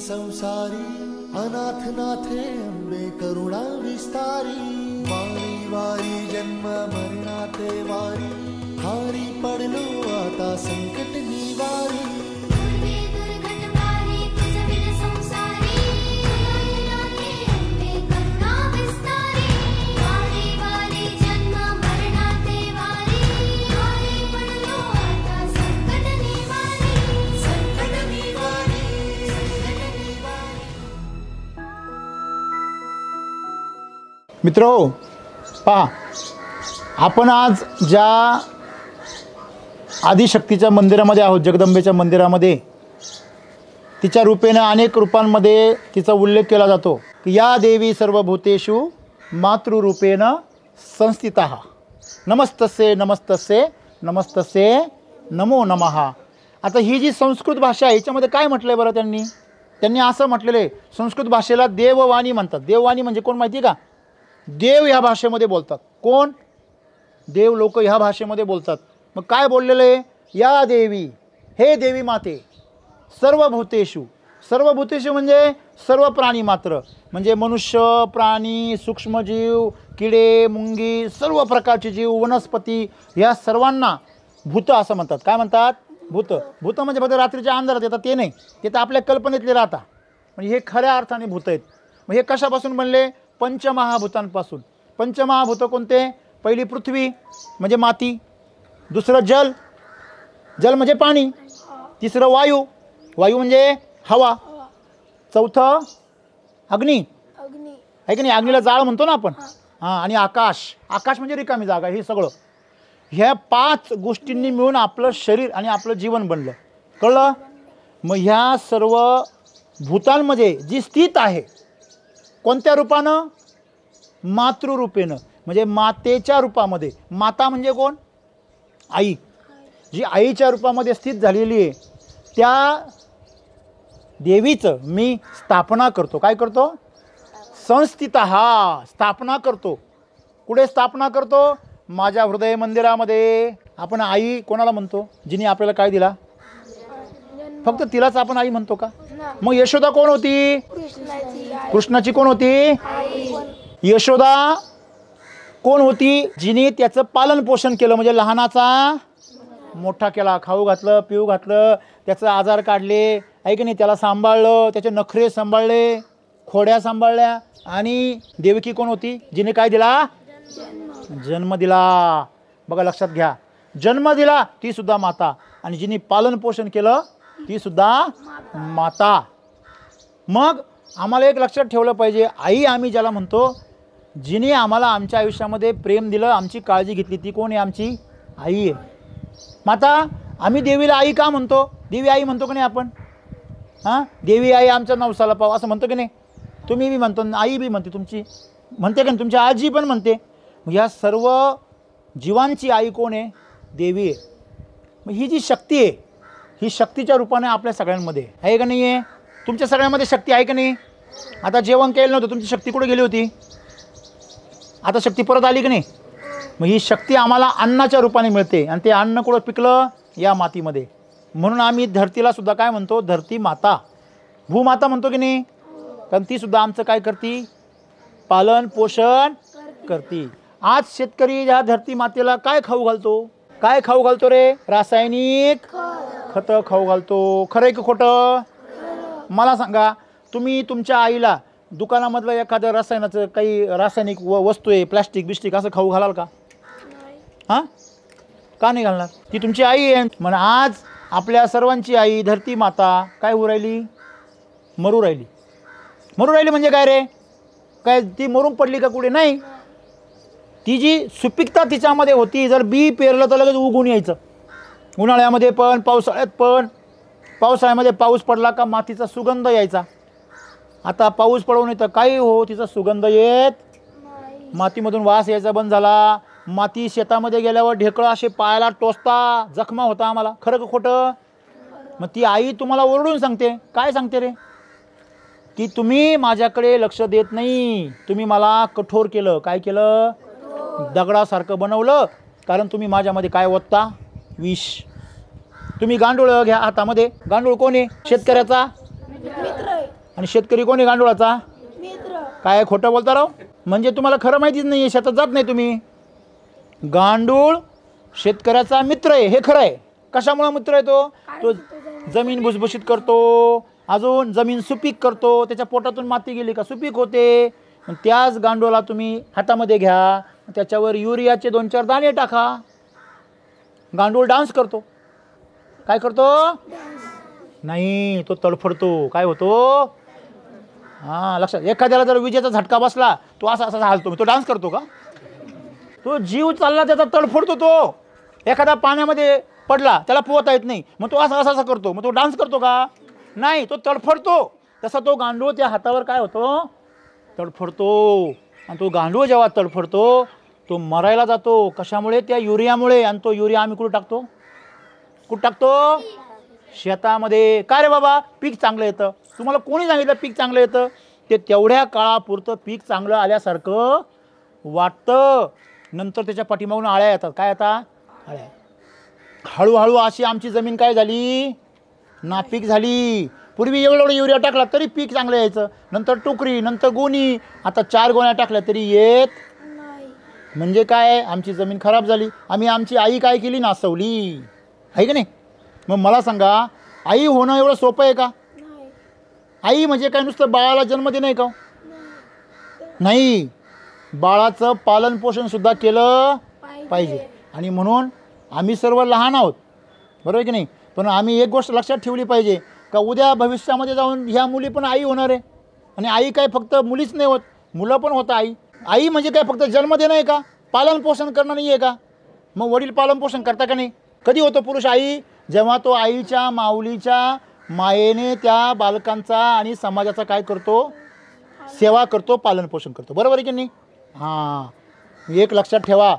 संसारी अनाथ नाथे अंबे करुणा विस्तारी वारी वारी जन्म मरणाते वारी हारी पडलो आता संकट निवारी मित्रो पहा, आपण आज ज्या आदिशक्तीच्या मंदिरामध्ये आहोत, जगदंबेच्या मंदिरामध्ये, तिच्या रूपेने अनेक रूपांमध्ये तिचा उल्लेख केला जातो की या देवी सर्वभूतेषु मातृरूपेण संस्थिता नमस्तस्ये नमस्तस्ये नमस्तस्ये नमो नमः। आता ही जी संस्कृत भाषा आहे याच्यामध्ये काय म्हटलं आहे बरं? त्यांनी असं म्हटलेलं आहे, संस्कृत भाषेला देववाणी म्हणतात। देववाणी म्हणजे कोण माहिती का? देव ह्या भाषेमध्ये बोलतात। कोण? देव लोक ह्या भाषेमध्ये बोलतात। मग काय बोललेलं आहे? या देवी, हे देवी माते, सर्वभूतेषु, सर्वभूतेषु म्हणजे सर्व प्राणी मात्र, म्हणजे मनुष्य, प्राणी, सूक्ष्मजीव, किडे, मुंगी, सर्व प्रकारचे जीव, वनस्पती, या सर्वांना भूत असं म्हणतात। काय म्हणतात? भूत। भूत म्हणजे फक्त रात्रीच्या अंधारात येतात ते नाही, ते तर आपल्या कल्पनेतले राहतात, म्हणजे हे खऱ्या अर्थाने भूत आहेत। मग हे कशापासून बनले? पंचमहाभूतांपासून। पंचमहाभूत कोणते? पहिली पृथ्वी म्हणजे माती, दुसरं जल, जल म्हणजे पाणी, तिसरं वायू, वायू म्हणजे हवा, चौथं अग्नी, आहे की नाही? अग्नीला जाळ म्हणतो ना आपण। हां, आणि आकाश, आकाश म्हणजे रिकामी जागा। हे सगळं, ह्या 5 गोष्टींनी मिळून आपलं शरीर आणि आपलं जीवन बनलं, कळलं? मग ह्या सर्व भूतांमध्ये जी स्थित आहे, कोणत्या रूपानं? मातृरूपेनं, म्हणजे मातेच्या रूपामध्ये। माता म्हणजे कोण? आई। जी आईच्या रूपामध्ये स्थित झालेली आहे त्या देवीचं मी स्थापना करतो। काय करतो? संस्थितः, स्थापना करतो। कुठे स्थापना करतो? माझ्या हृदय मंदिरामध्ये। आपण आई कोणाला म्हणतो? जिने आपल्याला काय दिला? फक्त तिलाच आपण आई म्हणतो का? मग यशोदा कोण होती? कृष्णाची कोण होती? यशोदा कोण होती? जिने त्याचं पालन पोषण केलं, म्हणजे लहानाचा मोठा केला, खाऊ घातलं, पिऊ घातलं, त्याचा आजार काढले, आहे की नाही? त्याला सांभाळलं, त्याचे नखरे सांभाळले, खोड्या सांभाळल्या। आणि देवकी कोण होती? जिने काय दिला? जन्म दिला। बघा, लक्षात घ्या, जन्म दिला ती सुद्धा माता, आणि जिने पालन पोषण केलं ती सुद्धा माता। मग आम्हाला एक लक्षात ठेवलं पाहिजे, आई आम्ही ज्याला म्हणतो, जिने आम्हाला आमच्या आयुष्यामध्ये प्रेम दिलं, आमची काळजी घेतली, ती कोण आहे? आमची आई आहे, माता। आम्ही देवीला आई का म्हणतो? देवी आई म्हणतो की नाही आपण? हां, देवी आई आमच्या नवसाला पाव असं म्हणतो की नाही? तुम्ही बी म्हणतो, आई बी म्हणते, तुमची म्हणते का? तुमची आजी पण म्हणते। मग ह्या सर्व जीवांची आई कोण आहे? देवी आहे। मग ही जी शक्ती आहे, ही शक्तीच्या रूपाने आपल्या सगळ्यांमध्ये आहे का नाही आहे? तुमच्या सगळ्यांमध्ये शक्ती आहे का नाही? आता जेवण केलं नव्हतं, तुमची शक्ती कुठे गेली होती? आता शक्ती परत आली की नाही? मग ही शक्ती आम्हाला अन्नाच्या रूपाने मिळते, आणि ते अन्न कुठं पिकलं? या मातीमध्ये। म्हणून आम्ही धरतीला सुद्धा काय म्हणतो? धरती माता, भूमाता म्हणतो की नाही? कारण ती सुद्धा आमचं काय करते? पालन पोषण करते। आज शेतकरी ह्या धरती मातेला काय खाऊ घालतो? काय खाऊ घालतो रे? रासायनिक खतं खाऊ घालतो। खरं आहे की खोटं? मला सांगा, तुम्ही तुमच्या आईला दुकानामधलं एखादं रसायनाचं काही रासायनिक वस्तू आहे, प्लास्टिक बिस्टिक, असं खाऊ घालाल का? हां, का नाही घालणार? ती तुमची आई आहे। म्हणून आज आपल्या सर्वांची आई धरती माता काय होऊ राहिली? मरू राहिली। मरू राहिली म्हणजे काय रे? काय ती मरून पडली का कुठे? नाही, ती जी सुपिकता तिच्यामध्ये होती, जर बी पेरलं तर लगेच उगून यायचं, उन्हाळ्यामध्ये पण, पावसाळ्यात पण। पावसाळ्यामध्ये पाऊस पडला का मातीचा सुगंध यायचा। आता पाऊस पडून येतं, काही हो, तिचा सुगंध येत, मातीमधून वास यायचा बंद झाला। माती शेतामध्ये गेल्यावर ढेकळं असे पायाला टोचता, जखमा होता आम्हाला। खरं का खोटं? मग ती आई तुम्हाला ओरडून सांगते, काय सांगते रे? की तुम्ही माझ्याकडे लक्ष देत नाही, तुम्ही मला कठोर केलं। काय केलं? दगडासारखं बनवलं, कारण तुम्ही माझ्यामध्ये काय ओतता? विष। तुम्ही गांडूळ घ्या हातामध्ये, गांडूळ कोण आहे? शेतकऱ्याचा मित्र आहे। आणि शेतकरी कोणी गांडुळाचा? मित्र. काय खोटं बोलता राव? म्हणजे तुम्हाला खरं माहितीच नाही आहे, शेतात जात नाही तुम्ही. गांडूळ शेतकऱ्याचा मित्र आहे, हे खरं आहे. कशामुळे मित्र आहे तो जमीन भुसभुशीत करतो, अजून जमीन सुपीक करतो, त्याच्या पोटातून माती गेली का सुपीक होते. त्याच गांडूळाला तुम्ही हातामध्ये घ्या, त्याच्यावर युरियाचे 2-4 दाणे टाका, गांडूळ डान्स करतो. काय करतो? नाही, तो तडफडतो. काय होतो? हां, लक्षात. एखाद्याला जर विजेचा झटका बसला, तो असा असा हालतो, तो डान्स करतो का? तो जीव चालला त्याचा, तडफडतो. तो एखादा पाण्यामध्ये पडला, त्याला पोहता येत नाही, मग तो असा असा करतो, मग तो डान्स करतो का? नाही, तो तडफडतो. तसा तो गांडूळ त्या हातावर काय होतो? तडफडतो. आणि तो गांडूळ जेव्हा तडफडतो तो मरायला जातो. कशामुळे? त्या युरियामुळे. आणि तो युरिया आम्ही कुठं टाकतो? कुठं टाकतो? शेतामध्ये. काय रे बाबा, पीक चांगलं येतं. तुम्हाला कोणी सांगितलं पीक चांगलं येतं? ते तेवढ्या काळापुरतं पीक चांगलं आल्यासारखं वाटतं, नंतर त्याच्या पाठीमागून आळ्या येतात. काय येतात? आळ्या. हळूहळू अशी आमची जमीन काय झाली? नापीक झाली. पूर्वी एवढं युरिया टाकला तरी पीक चांगलं यायचं, नंतर टोकरी, नंतर गोणी, आता 4 गोण्या टाकल्या तरी येत नाही. म्हणजे काय? आमची जमीन खराब झाली. आम्ही आमची आई काय केली? नासवली. आहे की नाही? मग मला सांगा, आई होणं एवढं सोपं आहे का? नाही. आई म्हणजे काय नुसतं बाळाला जन्म देणं आहे का? नाही, बाळाचं पालन पोषण सुद्धा केलं पाहिजे. आणि म्हणून आम्ही सर्व लहान आहोत, बरोबर की नाही? पण आम्ही एक गोष्ट लक्षात ठेवली पाहिजे का उद्या भविष्यामध्ये जाऊन ह्या मुली पण आई होणार आहे. आणि आई काय फक्त मुलीच नाही होत, मुलं पण होतं आई. आई म्हणजे काय फक्त जन्म देणं आहे का? पालन पोषण करणं नाही आहे का? मग वडील पालन पोषण करता का नाही? कधी होतो पुरुष आई? जेव्हा तो आईच्या माऊलीच्या मायेने त्या बालकांचा आणि समाजाचा काय करतो? सेवा करतो, पालन पोषण करतो. बरोबर आहे की नाही? हां, एक लक्षात ठेवा,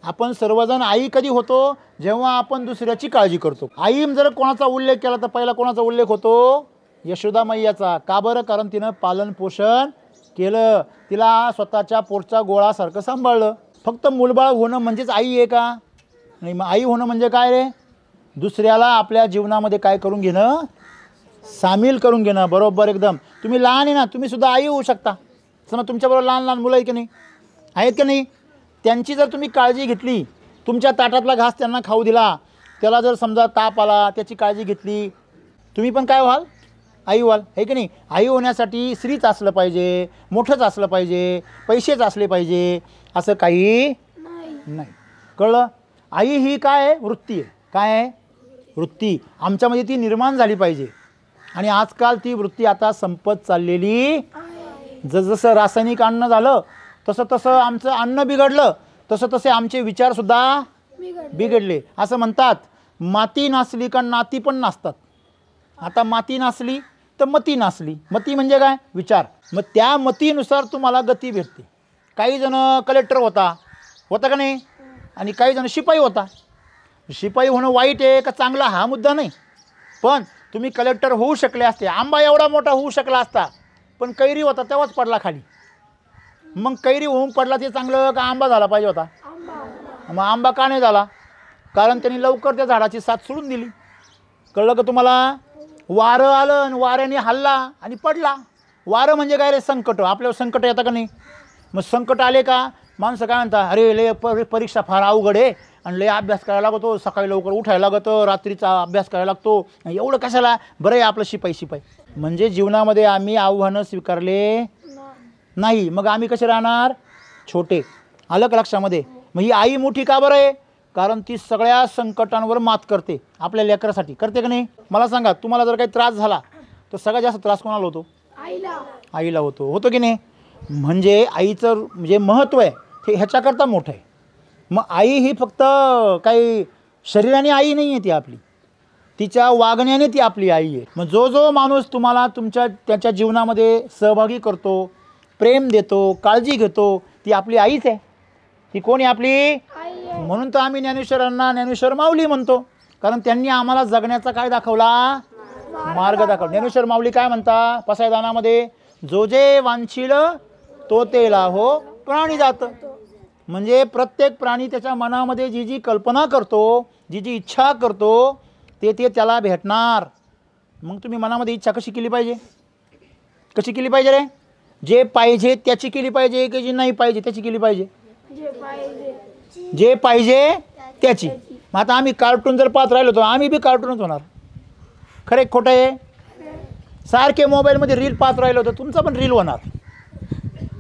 आपण सर्वजण आई कधी होतो? जेव्हा आपण दुसऱ्याची काळजी करतो. आई जर कोणाचा उल्लेख केला तर पहिला कोणाचा उल्लेख होतो? यशोदा मैयाचा. का बरं? कारण तिनं पालन पोषण केलं, तिला स्वतःच्या पोटचा गोळासारखं सांभाळलं. फक्त मूलबाळ होणं म्हणजेच आई आहे का? नाही. मग आई होणं म्हणजे काय रे? दुसऱ्याला आपल्या जीवनामध्ये काय करून घेणं? सामील करून घेणं. बरोबर, एकदम. तुम्ही लहान आहे ना, तुम्ही सुद्धा आई होऊ शकता. समजा तुमच्याबरोबर लहान लहान मुलं आहे की नाही? आहेत की नाही? त्यांची जर तुम्ही काळजी घेतली, तुमच्या ताटातला घास त्यांना खाऊ दिला, त्याला जर समजा ताप आला, त्याची काळजी घेतली, तुम्ही पण काय व्हाल? आई व्हाल. आहे की नाही? आई होण्यासाठी स्त्रीच असलं पाहिजे, मोठंच असलं पाहिजे, पैसेच असले पाहिजे, असं काही नाही. कळलं? आई ही काय आहे? वृत्ती आहे. काय आहे? वृत्ती. आमच्यामध्ये ती निर्माण झाली पाहिजे. आणि आजकाल ती वृत्ती आता संपत चाललेली. जसं रासायनिक अन्न झालं तसं तसं आमचं अन्न बिघडलं, तसं तसे आमचे विचारसुद्धा बिघडले. असं म्हणतात, माती नासली का नाती पण नासतात. आता माती नासली तर मती नासली. मती म्हणजे काय? विचार. मग त्या मतीनुसार तुम्हाला गती भेटते. काही जण कलेक्टर होता का नाही? आणि काही जण शिपाई होता. शिपाई होणं वाईट आहे का चांगलं हा मुद्दा नाही, पण तुम्ही कलेक्टर होऊ शकले असते. आंबा एवढा मोठा होऊ शकला असता, पण कैरी होता तेव्हाच पडला खाली. मग कैरी होऊन पडला ते चांगलं का आंबा झाला पाहिजे होता? मग आंबा का नाही झाला? कारण त्यांनी लवकर त्या झाडाची साथ सोडून दिली. कळलं का तुम्हाला? वारं आलं आणि वाऱ्याने हल्ला आणि पडला. वारं म्हणजे काय रे? संकट. आपल्यावर संकट येतं का नाही? मग संकट आले का माणसं काय म्हणतात? अरे लय परीक्षा फार अवघड आहे आणि लय अभ्यास करायला लागतो, सकाळी लवकर उठायला लागतं, रात्रीचा अभ्यास करायला लागतो, एवढं कशाला? बरं आहे आपलं शिपाई. म्हणजे जीवनामध्ये आम्ही आव्हानं स्वीकारले नाही, मग आम्ही कसे राहणार? छोटे. आलं का लक्षामध्ये? मग ही आई मोठी का बरं आहे? कारण ती सगळ्या संकटांवर मात करते, आपल्या लेकरासाठी. करते का नाही? मला सांगा, तुम्हाला जर काही त्रास झाला तर सगळ्यात जास्त त्रास कोणाला होतो? आईला होतो की नाही? म्हणजे आईचं जे महत्त्व आहे ते ह्याच्याकरता मोठं आहे. मग आई ही फक्त काही शरीराने आई नाही आहे, ती आपली, तिच्या वागण्याने ती आपली आई आहे. मग जो माणूस तुम्हाला त्याच्या जीवनामध्ये सहभागी करतो, प्रेम देतो, काळजी घेतो, ती आपली आईच आहे. ती कोणी आपली? म्हणून तर आम्ही ज्ञानेश्वरांना ज्ञानेश्वर माऊली म्हणतो, कारण त्यांनी आम्हाला जगण्याचा काय दाखवला? मार्ग दाखवला. ज्ञानेश्वर माऊली काय म्हणता पसायदानामध्ये? जो जे वांछील तो ते लाहो प्राणी जात. म्हणजे प्रत्येक प्राणी त्याच्या मनामध्ये जी कल्पना करतो, जी इच्छा करतो, ते त्याला भेटणार. मग तुम्ही मनामध्ये इच्छा कशी केली पाहिजे? कशी केली पाहिजे रे? जे पाहिजे त्याची केली पाहिजे की जे नाही पाहिजे त्याची केली पाहिजे? जे पाहिजे त्याची. मग आता आम्ही कार्टून जर पाहत राहिलो तर आम्ही बी कार्टूनच होणार. खरं आहे खोटं आहे? सारखे मोबाईलमध्ये रील पाहत राहिलो तर तुमचा पण रील होणार.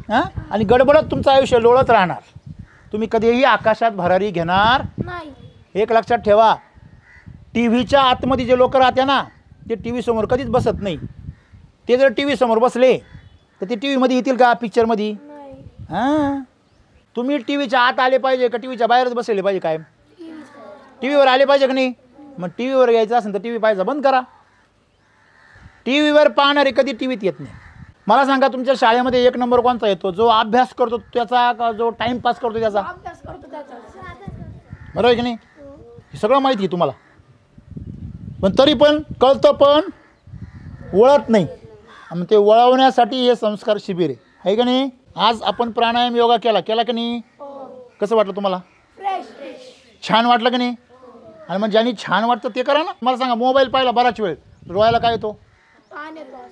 हां, आणि गडबडत तुमचं आयुष्य लोळत राहणार. तुम्ही कधीही आकाशात भरारी घेणार नाही. एक लक्षात ठेवा, टी व्हीच्या आतमध्ये जे लोक राहते ना ते टी व्ही समोर कधीच बसत नाही. ते जर टी व्ही समोर बसले तर ते टी व्हीमध्ये येतील का पिक्चरमध्ये? हां, तुम्ही टी व्हीच्या आत आले पाहिजे का टी व्हीच्या बाहेरच बसले पाहिजे? काय टी व्हीवर आले पाहिजे का नाही? मग टी व्हीवर यायचं असेल तर टी व्ही पाहायचा बंद करा. टी व्हीवर पाहणारे कधी टी व्हीत येत नाही. मला सांगा, तुमच्या शाळेमध्ये एक नंबर कोणता येतो? जो अभ्यास करतो त्याचा का जो टाईमपास करतो त्याचा? बरोबर आहे की नाही? हे सगळं माहिती आहे तुम्हाला, पण तरी पण कळतं पण वळत नाही. आणि ते वळवण्यासाठी हे संस्कार शिबिर आहे का नाही? आज आपण प्राणायाम योगा केला की नाही? कसं वाटलं तुम्हाला? छान वाटलं की नाही? आणि मग ज्यांनी छान वाटतं ते करा ना. मला सांगा, मोबाईल पाहिला बराच वेळ डोळ्याला काय येतो?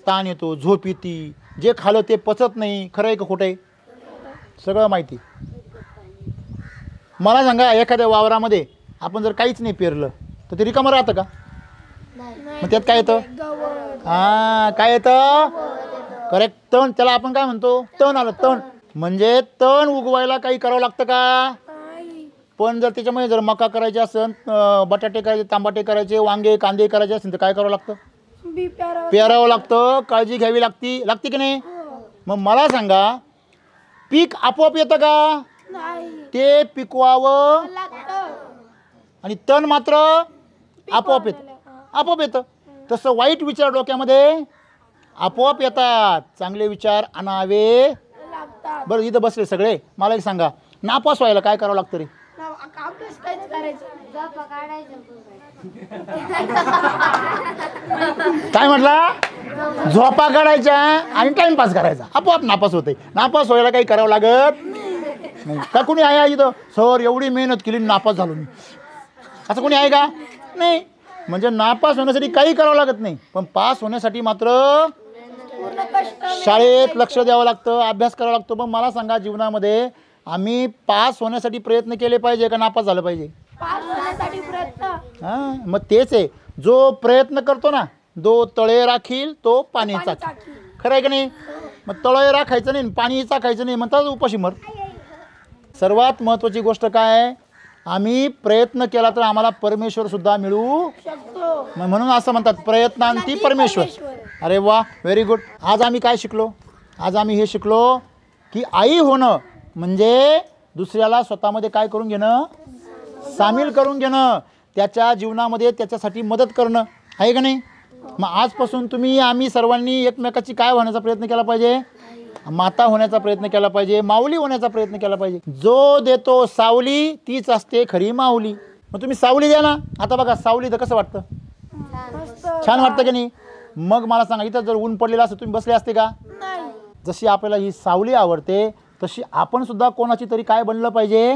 ताण येतो, झोप येते, जे खाल्लं ते पचत नाही. खरं आहे का खोटं आहे? सगळं माहिती. मला सांगा, एखाद्या वावरामध्ये आपण जर काहीच नाही पेरलं तर ते रिकामं राहतं का? मग त्यात काय येतं? हां, काय येतं? करेक्ट, तण. त्याला आपण काय म्हणतो? तण आलं. तण म्हणजे तण उगवायला काही करावं लागतं का? पण जर त्याच्यामध्ये जर मका करायचे असेल, बटाटे करायचे, तांबाटे करायचे, वांगे कांदे करायचे असेल तर काय करावं लागतं? पेरावं लागतं, काळजी घ्यावी लागते की नाही? मग मला सांगा, पीक आपोआप येतं का? ते पिकवावं आणि तण मात्र आपोआप येतं. तसं वाईट विचार डोक्यामध्ये आपोआप येतात, चांगले विचार आणावे. बरं, इथं बसले सगळे, मला एक सांगा, नापास व्हायला काय करावं लागतं रे? काय म्हटला? झोपा काढायच्या आणि टाइमपास करायचा. आपोआप नापास होते. नापास व्हायला काही करावं लागत नाही. का कुणी आहे इथं? सर एवढी मेहनत केली नापास झालो मी, असं कोणी आहे का? नाही. म्हणजे नापास होण्यासाठी काही करावं लागत नाही, पण पास होण्यासाठी मात्र शाळेत लक्ष द्यावं लागतं, अभ्यास करावा लागतो. पण मला सांगा, जीवनामध्ये आम्ही पास होण्यासाठी प्रयत्न केले पाहिजे का नापास झालं पाहिजे? हां, मग तेच आहे, जो प्रयत्न करतो ना, जो तळे राखील तो पाणी चाखील. खरं आहे का नाही? मग तळे राखायचं नाही, पाणी चाखायचं नाही, म्हणतात उपाशी मर. सर्वात महत्त्वाची गोष्ट काय आहे? आम्ही प्रयत्न केला तर आम्हाला परमेश्वर सुद्धा मिळू शकतो. म्हणून असं म्हणतात, प्रयत्नांती परमेश्वर. अरे वा, व्हेरी गुड. आज आम्ही काय शिकलो? आज आम्ही हे शिकलो की आई होणं म्हणजे दुसऱ्याला स्वतःमध्ये काय करून घेणं? सामील करून घेणं, त्याच्या जीवनामध्ये त्याच्यासाठी मदत करणं, आहे का नाही? मग आजपासून तुम्ही आम्ही सर्वांनी एकमेकाची काय होण्याचा प्रयत्न केला पाहिजे? माता होण्याचा प्रयत्न केला पाहिजे, माऊली होण्याचा प्रयत्न केला पाहिजे. जो देतो सावली तीच असते खरी माऊली. मग तुम्ही सावली द्या ना. आता बघा, सावली तर कसं वाटतं? छान वाटतं की नाही? मग मला सांगा, इथं जर ऊन पडलेलं असतं तुम्ही बसले असते का? जशी आपल्याला ही सावली आवडते तशी आपण सुद्धा कोणाची तरी काय बनलं पाहिजे?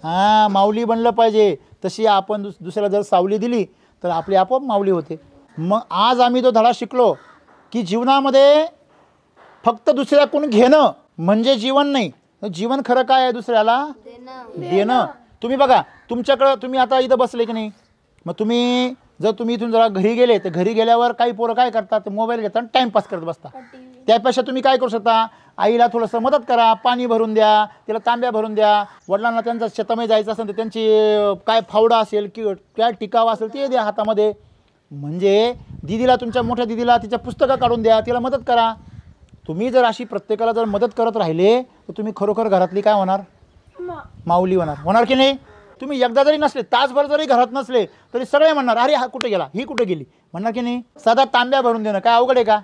हां, माऊली बनलं पाहिजे. तशी आपण दुसऱ्याला जर सावली दिली तर आपली आपोआप माऊली होते. मग आज आम्ही तो धडा शिकलो की जीवनामध्ये फक्त दुसऱ्याकडून घेणं म्हणजे जीवन नाही. जीवन खरं काय आहे? दुसऱ्याला देणं. तुम्ही बघा, तुमच्याकडं तुम्ही आता इथं बसले की नाही, मग तुम्ही जर तुम्ही इथून जरा घरी गेले तर घरी गेल्यावर काही पोरं काय करतात? मोबाईल घेतात, टाईमपास करत बसता. त्यापेक्षा तुम्ही काय करू शकता? आईला थोडंसं मदत करा, पाणी भरून द्या, तिला तांब्या भरून द्या. वडिलांना त्यांचा शेतामध्ये जायचं असेल तर त्यांची काय फावडा असेल की काय टिकावा असेल ते द्या हातामध्ये. म्हणजे दिदीला, तुमच्या मोठ्या दिदीला तिच्या पुस्तकं काढून द्या, तिला मदत करा. तुम्ही जर अशी प्रत्येकाला जर मदत करत राहिले तर तुम्ही खरोखर घरातली काय होणार? माऊली होणार की नाही? तुम्ही एकदा जरी नसले, तासभर जरी घरात नसले तरी सगळे म्हणणार, अरे हा कुठे गेला, ही कुठे गेली, म्हणणार की नाही? साधा तांब्या भरून देणं काय अवघड आहे का?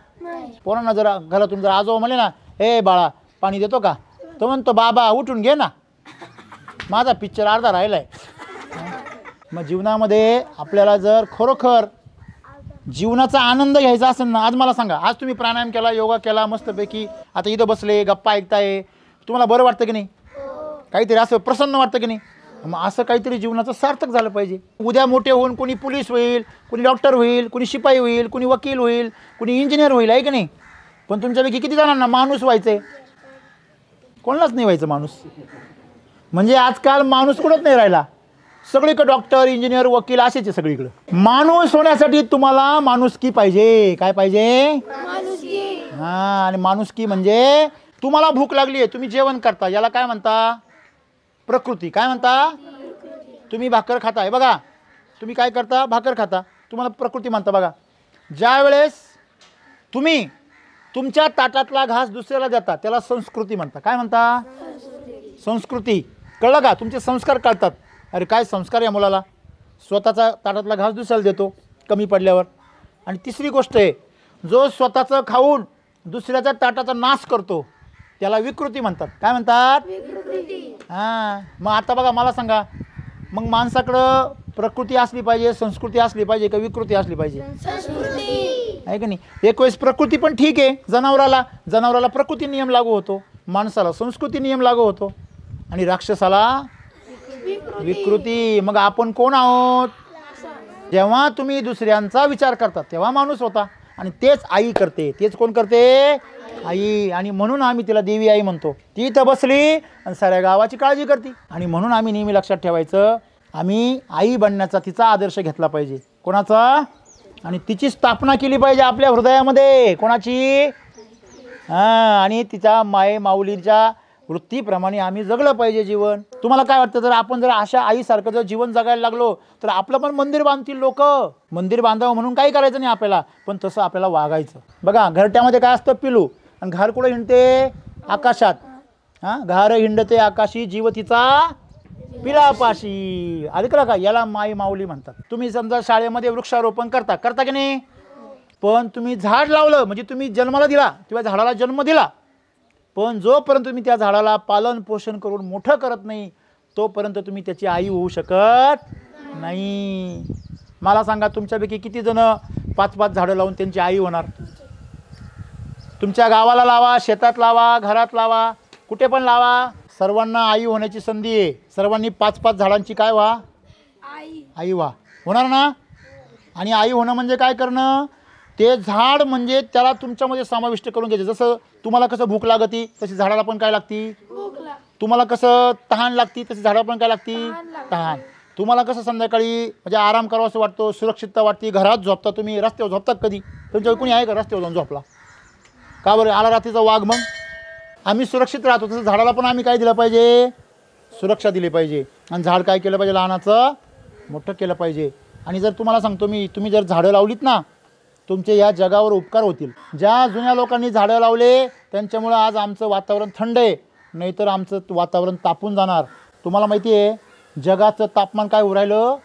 पोरांना जरा घरातून जर आजोबा म्हणले ना, हे बाळा पाणी देतो का? तो म्हणतो, बाबा उठून घे ना, माझा पिक्चर अर्धा राहिलाय. मग जीवनामध्ये आपल्याला जर खरोखर जीवनाचा आनंद घ्यायचा असेल ना, आज मला सांगा, आज तुम्ही प्राणायाम केला, योगा केला मस्तपैकी, आता इथं बसले गप्पा ऐकताय, तुम्हाला बरं वाटतं की नाही? काहीतरी असं प्रसन्न वाटतं की नाही? मग असं काहीतरी जीवनाचं सार्थक झालं पाहिजे. उद्या मोठे होऊन कोणी पोलीस होईल, कोणी डॉक्टर होईल, कोणी शिपाई होईल, कोणी वकील होईल, कोणी इंजिनियर होईल, आहे की नाही? पण तुमच्यापैकी किती जणांना माणूस व्हायचंय? कोणालाच नाही व्हायचं माणूस. म्हणजे आजकाल माणूस कुठंच नाही राहिला. सगळीकडे डॉक्टर, इंजिनियर, वकील असेच आहे सगळीकडे. माणूस होण्यासाठी तुम्हाला माणुसकी पाहिजे. काय पाहिजे? हां. आणि माणुसकी म्हणजे तुम्हाला भूक लागली आहे, तुम्ही जेवण करता, याला काय म्हणता? प्रकृती. काय म्हणता? तुम्ही भाकर खाताय बघा, तुम्ही काय करता? भाकर खाता, तुम्हाला प्रकृती म्हणता बघा. ज्या वेळेस तुम्ही तुमच्या ताटातला घास दुसऱ्याला देता त्याला संस्कृती म्हणता. काय म्हणता? संस्कृती. कळलं का? तुमचे संस्कार कळतात. अरे काय संस्कार या मुलाला, स्वतःचा ताटातला घास दुसऱ्याला देतो कमी पडल्यावर. आणि तिसरी गोष्ट आहे, जो स्वतःचं खाऊन दुसऱ्याच्या ताटाचा नाश करतो त्याला विकृती म्हणतात. काय म्हणतात? हां. मग आता बघा, मला सांगा, मग माणसाकडं प्रकृती असली पाहिजे, संस्कृती असली पाहिजे का विकृती असली पाहिजे? आहे का नाही? एक वेळेस प्रकृती पण ठीक आहे. जनावराला प्रकृती नियम लागू होतो, माणसाला संस्कृती नियम लागू होतो, आणि राक्षसाला विकृती. मग आपण कोण आहोत? जेव्हा तुम्ही दुसऱ्यांचा विचार करता तेव्हा माणूस होता. आणि तेच आई करते. तेच कोण करते? आई. आणि म्हणून आम्ही तिला देवी आई म्हणतो. ती इथं बसली आणि साऱ्या गावाची काळजी करते. आणि म्हणून आम्ही नेहमी लक्षात ठेवायचं, आम्ही आई बनण्याचा तिचा आदर्श घेतला पाहिजे. कोणाचा? आणि तिची स्थापना केली पाहिजे आपल्या हृदयामध्ये. कोणाची? हां. आणि तिच्या माऊलीच्या वृत्तीप्रमाणे आम्ही जगलं पाहिजे जीवन. तुम्हाला काय वाटतं, जर आपण जर अशा आईसारखं जर जीवन जगायला लागलो तर आपलं पण मंदिर बांधतील लोक. मंदिर बांधावं म्हणून काही करायचं नाही आपल्याला, पण तसं आपल्याला वागायचं. बघा, घरट्यामध्ये काय असतं? पिलू. आणि घार कुठं हिंडते? आकाशात. हां. घार हिंडते आकाशी, जीव तिचा पिलापाशी. ऐकलं का? याला माई माऊली म्हणतात. तुम्ही समजा शाळेमध्ये वृक्षारोपण करता की नाही? पण तुम्ही झाड लावलं म्हणजे तुम्ही जन्माला दिला किंवा झाडाला जन्म दिला, पण जोपर्यंत तुम्ही त्या झाडाला पालन पोषण करून मोठं करत नाही तोपर्यंत तुम्ही त्याची आई होऊ शकत नाही. मला सांगा, तुमच्यापैकी किती जण 5-5 झाडं लावून त्यांची आई होणार? तुमच्या गावाला लावा, शेतात लावा, घरात लावा, कुठे पण लावा, सर्वांना आई होण्याची संधी आहे. सर्वांनी 5-5 झाडांची काय व्हा? आई व्हा. होणार ना? आणि आई होणं म्हणजे काय करणं? ते झाड म्हणजे त्याला तुमच्यामध्ये समाविष्ट करून घ्यायचं. जसं तुम्हाला कसं भूक लागती तशी झाडाला पण काय लागती? तुम्हाला कसं तहान लागती तशी झाडाला पण काय लागती? तहान. तुम्हाला कसं संध्याकाळी म्हणजे आराम करावा असं वाटतो, सुरक्षितता वाटते, घरात झोपता तुम्ही, रस्त्यावर झोपतात कधी? तुमच्याकडे कोणी आहे का रस्त्यावर जाऊन झोपला? का बरं? आला रात्रीचा वाघ. मग आम्ही सुरक्षित राहतो, तसं झाडाला पण आम्ही काय दिलं पाहिजे? सुरक्षा दिली पाहिजे. आणि झाड काय केलं पाहिजे? लहानाचं मोठं केलं पाहिजे. आणि जर तुम्हाला सांगतो मी, तुम्ही जर झाडं लावलीत ना, तुमचे या जगावर उपकार होतील. ज्या जुन्या लोकांनी झाडं लावले त्यांच्यामुळं आज आमचं वातावरण थंड आहे, नाहीतर आमचं वातावरण तापून जाणार. तुम्हाला माहिती आहे जगाचं तापमान काय होऊ राहिलं?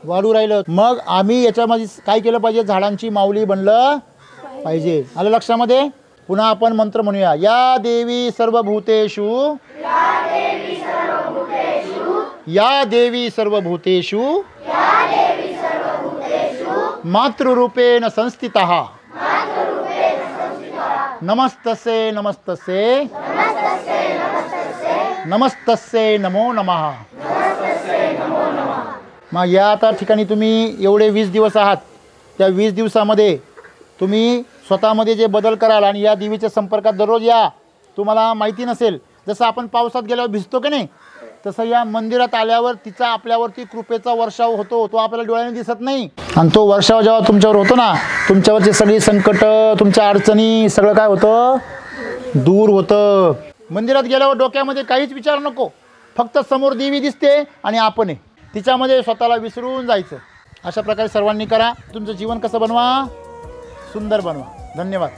वाढू राहिलं. मग आम्ही याच्यामध्ये काय केलं पाहिजे? झाडांची माऊली बनलं पाहिजे. आलं लक्षामध्ये? पुन्हा आपण मंत्र म्हणूया. या देवी सर्वभूतेषु, या देवी सर्वभूतेषु मातृरूपेण संस्थितः नमस्तस्यै नमस्तस्यै नमस्तस्यै नमो नमः. मग या आता ठिकाणी तुम्ही एवढे 20 दिवस आहात, त्या 20 दिवसामध्ये तुम्ही स्वतःमध्ये जे बदल कराल आणि या देवीच्या संपर्कात दररोज या. तुम्हाला माहिती नसेल, जसं आपण पावसात गेल्यावर भिजतो की नाही, तसं या मंदिरात आल्यावर तिचा आपल्यावरती कृपेचा वर्षाव होतो. तो आपल्याला डोळ्याने दिसत नाही. आणि तो वर्षाव जेव्हा तुमच्यावर होतो ना, तुमच्यावरची सगळी संकट, तुमच्या अडचणी सगळं काय होतं? दूर होतं. मंदिरात गेल्यावर डोक्यामध्ये काहीच विचार नको, फक्त समोर देवी दिसते आणि आपण आहे, तिच्यामध्ये स्वतःला विसरून जायचं. अशा प्रकारे सर्वांनी करा. तुमचं जीवन कसं बनवा? सुंदर बनवा. धन्यवाद.